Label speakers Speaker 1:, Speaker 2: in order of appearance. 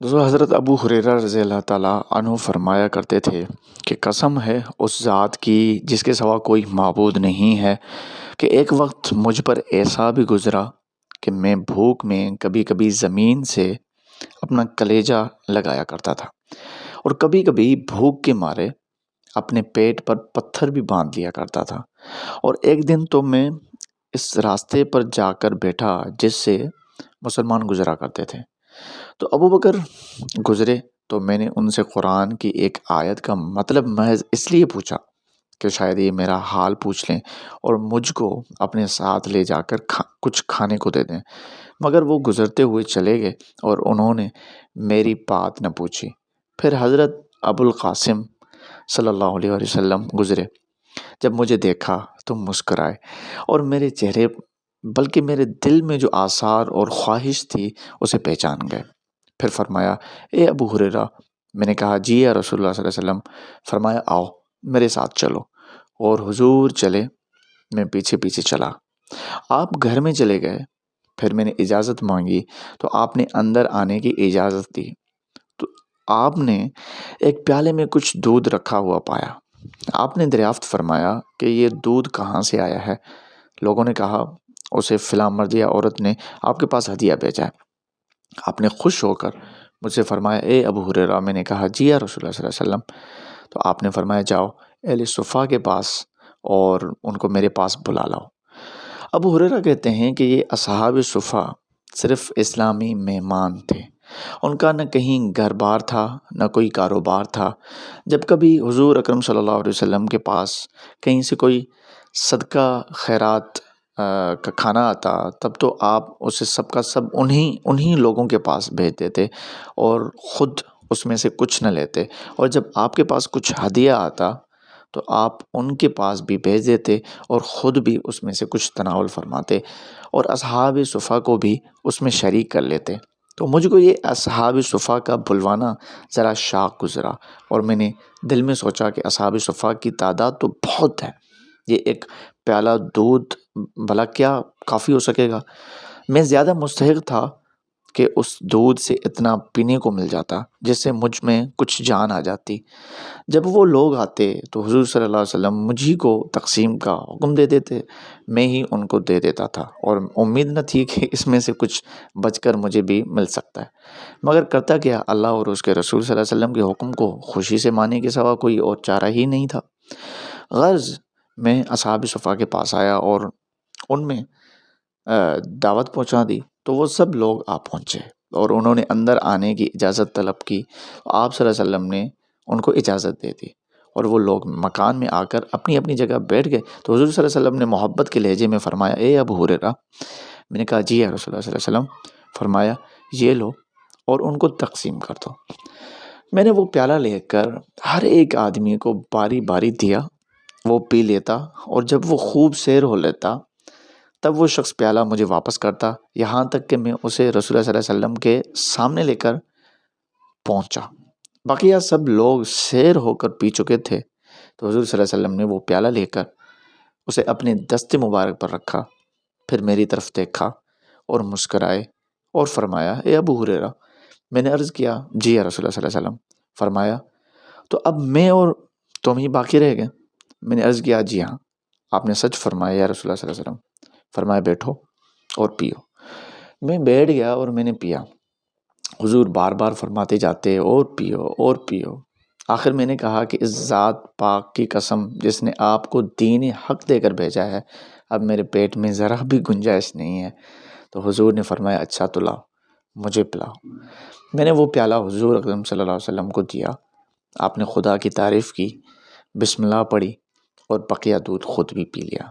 Speaker 1: دوستو حضرت ابو ہریرہ رضی اللہ تعالیٰ عنہ فرمایا کرتے تھے کہ قسم ہے اس ذات کی جس کے سوا کوئی معبود نہیں ہے کہ ایک وقت مجھ پر ایسا بھی گزرا کہ میں بھوک میں کبھی کبھی زمین سے اپنا کلیجہ لگایا کرتا تھا اور کبھی کبھی بھوک کے مارے اپنے پیٹ پر پتھر بھی باندھ لیا کرتا تھا۔ اور ایک دن تو میں اس راستے پر جا کر بیٹھا جس سے مسلمان گزرا کرتے تھے، تو ابو بکر گزرے تو میں نے ان سے قرآن کی ایک آیت کا مطلب محض اس لیے پوچھا کہ شاید یہ میرا حال پوچھ لیں اور مجھ کو اپنے ساتھ لے جا کر کچھ کھانے کو دے دیں، مگر وہ گزرتے ہوئے چلے گئے اور انہوں نے میری بات نہ پوچھی۔ پھر حضرت ابو القاسم صلی اللہ علیہ وسلم گزرے، جب مجھے دیکھا تو مسکرائے اور میرے چہرے بلکہ میرے دل میں جو آثار اور خواہش تھی اسے پہچان گئے۔ پھر فرمایا اے ابو ہریرہ، میں نے کہا جی یا رسول اللہ صلی اللہ علیہ وسلم۔ فرمایا آؤ میرے ساتھ چلو، اور حضور چلے، میں پیچھے پیچھے چلا۔ آپ گھر میں چلے گئے، پھر میں نے اجازت مانگی تو آپ نے اندر آنے کی اجازت دی، تو آپ نے ایک پیالے میں کچھ دودھ رکھا ہوا پایا۔ آپ نے دریافت فرمایا کہ یہ دودھ کہاں سے آیا ہے؟ لوگوں نے کہا اسے فلاں مرد یا عورت نے آپ کے پاس ہدیہ بھیجا ہے۔ آپ نے خوش ہو کر مجھ سے فرمایا اے ابو ہریرہ، میں نے کہا جی یا رسول اللہ صلی اللہ علیہ وسلم۔ تو آپ نے فرمایا جاؤ اہل صفا کے پاس اور ان کو میرے پاس بلا لاؤ۔ ابو ہریرہ کہتے ہیں کہ یہ اصحاب صفا صرف اسلامی مہمان تھے، ان کا نہ کہیں گھر بار تھا نہ کوئی کاروبار تھا۔ جب کبھی حضور اکرم صلی اللہ علیہ وسلم کے پاس کہیں سے کوئی صدقہ خیرات کا کھانا آتا تب تو آپ اسے سب کا سب انہی لوگوں کے پاس بھیج دیتے اور خود اس میں سے کچھ نہ لیتے، اور جب آپ کے پاس کچھ ہدیہ آتا تو آپ ان کے پاس بھی بھیج دیتے اور خود بھی اس میں سے کچھ تناول فرماتے اور اصحاب صفا کو بھی اس میں شریک کر لیتے۔ تو مجھ کو یہ اصحاب صفا کا بلوانا ذرا شاق گزرا، اور میں نے دل میں سوچا کہ اصحاب صفا کی تعداد تو بہت ہے، یہ ایک پیالہ دودھ بھلا کیا کافی ہو سکے گا؟ میں زیادہ مستحق تھا کہ اس دودھ سے اتنا پینے کو مل جاتا جس سے مجھ میں کچھ جان آ جاتی۔ جب وہ لوگ آتے تو حضور صلی اللہ علیہ وسلم مجھے کو تقسیم کا حکم دے دیتے، میں ہی ان کو دے دیتا تھا، اور امید نہ تھی کہ اس میں سے کچھ بچ کر مجھے بھی مل سکتا ہے، مگر کرتا کیا، اللہ اور اس کے رسول صلی اللہ علیہ وسلم کے حکم کو خوشی سے ماننے کے سوا کوئی اور چارہ ہی نہیں تھا۔ غرض میں اصحاب صفا کے پاس آیا اور ان میں دعوت پہنچا دی، تو وہ سب لوگ آ پہنچے اور انہوں نے اندر آنے کی اجازت طلب کی۔ آپ صلی اللہ علیہ وسلم نے ان کو اجازت دے دی اور وہ لوگ مکان میں آ کر اپنی اپنی جگہ بیٹھ گئے۔ تو حضور صلی اللہ علیہ وسلم نے محبت کے لہجے میں فرمایا اے ابو ہریرہ، میں نے کہا جی یا رسول اللہ صلی اللہ علیہ وسلم۔ فرمایا یہ لو اور ان کو تقسیم کر دو۔ میں نے وہ پیالہ لے کر ہر ایک آدمی کو باری باری دیا، وہ پی لیتا، اور جب وہ خوب سیر ہو لیتا تب وہ شخص پیالہ مجھے واپس کرتا، یہاں تک کہ میں اسے رسول اللہ صلی اللہ علیہ وسلم کے سامنے لے کر پہنچا۔ بقیہ سب لوگ سیر ہو کر پی چکے تھے، تو حضور صلی اللہ علیہ وسلم نے وہ پیالہ لے کر اسے اپنے دست مبارک پر رکھا، پھر میری طرف دیکھا اور مسکرائے اور فرمایا اے ابو ہریرہ۔ میں نے عرض کیا جی یا رسول اللہ صلی اللہ علیہ وسلم۔ فرمایا تو اب میں اور تم ہی باقی رہ گئے؟ میں نے عرض کیا جی ہاں۔ آپ نے سچ فرمایا یا رسول اللہ صلی اللہ علیہ وسلم۔ فرمایا بیٹھو اور پیو۔ میں بیٹھ گیا اور میں نے پیا۔ حضور بار بار فرماتے جاتے اور پیو اور پیو۔ آخر میں نے کہا کہ اس ذات پاک کی قسم جس نے آپ کو دین حق دے کر بھیجا ہے، اب میرے پیٹ میں ذرا بھی گنجائش نہیں ہے۔ تو حضور نے فرمایا اچھا تو لاؤ، مجھے پلاؤ۔ میں نے وہ پیالہ حضور اکرم صلی اللہ علیہ وسلم کو دیا، آپ نے خدا کی تعریف کی، بسم اللہ پڑھی اور بقیہ دودھ خود بھی پی لیا۔